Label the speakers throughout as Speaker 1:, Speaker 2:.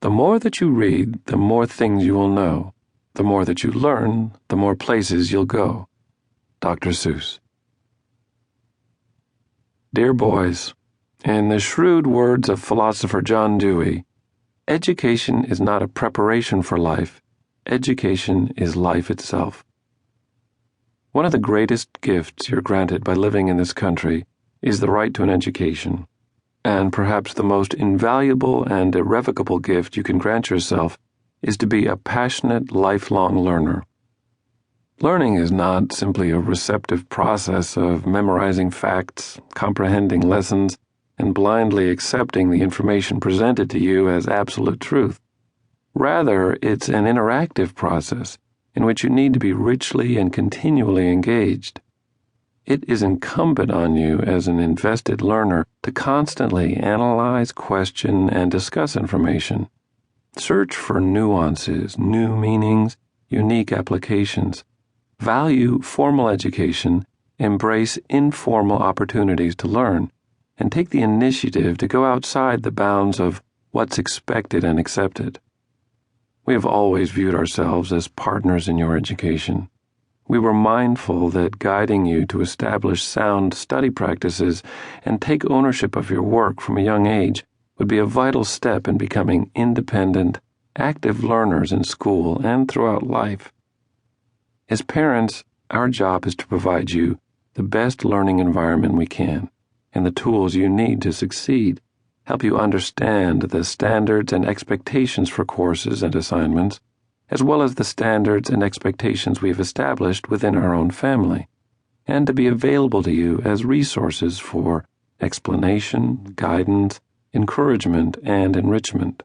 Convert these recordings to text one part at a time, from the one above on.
Speaker 1: The more that you read, the more things you will know. The more that you learn, the more places you'll go. Dr. Seuss. Dear boys, in the shrewd words of philosopher John Dewey, education is not a preparation for life. Education is life itself. One of the greatest gifts you're granted by living in this country is the right to an education. And perhaps the most invaluable and irrevocable gift you can grant yourself is to be a passionate, lifelong learner. Learning is not simply a receptive process of memorizing facts, comprehending lessons, and blindly accepting the information presented to you as absolute truth. Rather, it's an interactive process in which you need to be richly and continually engaged. It is incumbent on you as an invested learner to constantly analyze, question, and discuss information. Search for nuances, new meanings, unique applications. Value formal education, embrace informal opportunities to learn, and take the initiative to go outside the bounds of what's expected and accepted. We have always viewed ourselves as partners in your education. We were mindful that guiding you to establish sound study practices and take ownership of your work from a young age would be a vital step in becoming independent, active learners in school and throughout life. As parents, our job is to provide you the best learning environment we can and the tools you need to succeed, help you understand the standards and expectations for courses and assignments, as well as the standards and expectations we have established within our own family, and to be available to you as resources for explanation, guidance, encouragement, and enrichment.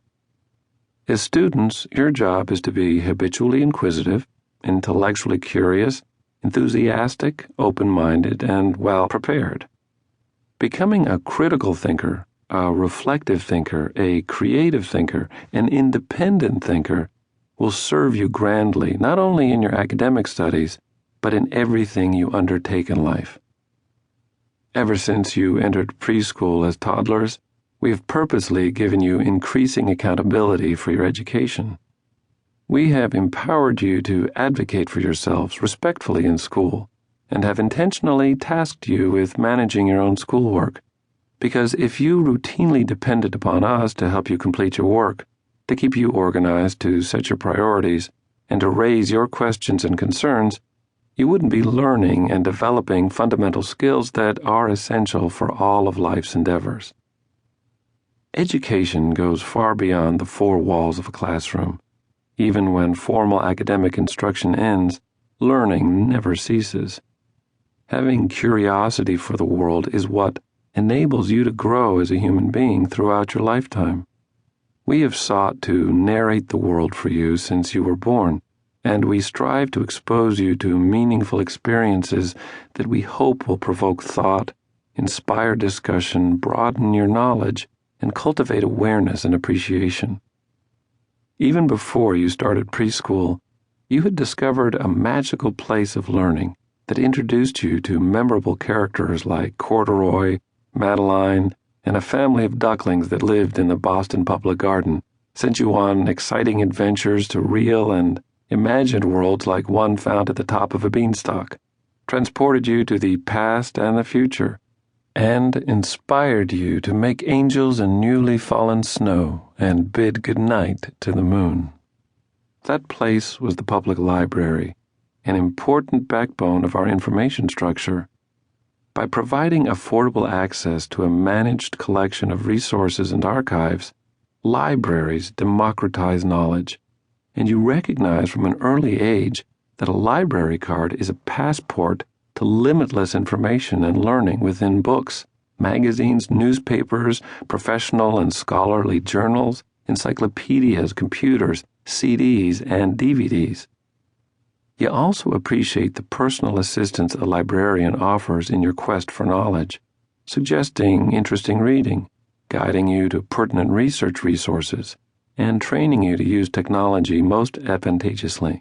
Speaker 1: As students, your job is to be habitually inquisitive, intellectually curious, enthusiastic, open-minded, and well-prepared. Becoming a critical thinker, a reflective thinker, a creative thinker, an independent thinker will serve you grandly, not only in your academic studies, but in everything you undertake in life. Ever since you entered preschool as toddlers, we have purposely given you increasing accountability for your education. We have empowered you to advocate for yourselves respectfully in school, and have intentionally tasked you with managing your own schoolwork, because if you routinely depended upon us to help you complete your work, to keep you organized, to set your priorities, and to raise your questions and concerns, you wouldn't be learning and developing fundamental skills that are essential for all of life's endeavors. Education goes far beyond the four walls of a classroom. Even when formal academic instruction ends, learning never ceases. Having curiosity for the world is what enables you to grow as a human being throughout your lifetime. We have sought to narrate the world for you since you were born, and we strive to expose you to meaningful experiences that we hope will provoke thought, inspire discussion, broaden your knowledge, and cultivate awareness and appreciation. Even before you started preschool, you had discovered a magical place of learning that introduced you to memorable characters like Corduroy, Madeline, and a family of ducklings that lived in the Boston Public Garden, sent you on exciting adventures to real and imagined worlds like one found at the top of a beanstalk, transported you to the past and the future, and inspired you to make angels in newly fallen snow and bid good night to the moon. That place was the public library, an important backbone of our information structure. By providing affordable access to a managed collection of resources and archives, libraries democratize knowledge, and you recognize from an early age that a library card is a passport to limitless information and learning within books, magazines, newspapers, professional and scholarly journals, encyclopedias, computers, CDs, and DVDs. You also appreciate the personal assistance a librarian offers in your quest for knowledge, suggesting interesting reading, guiding you to pertinent research resources, and training you to use technology most advantageously.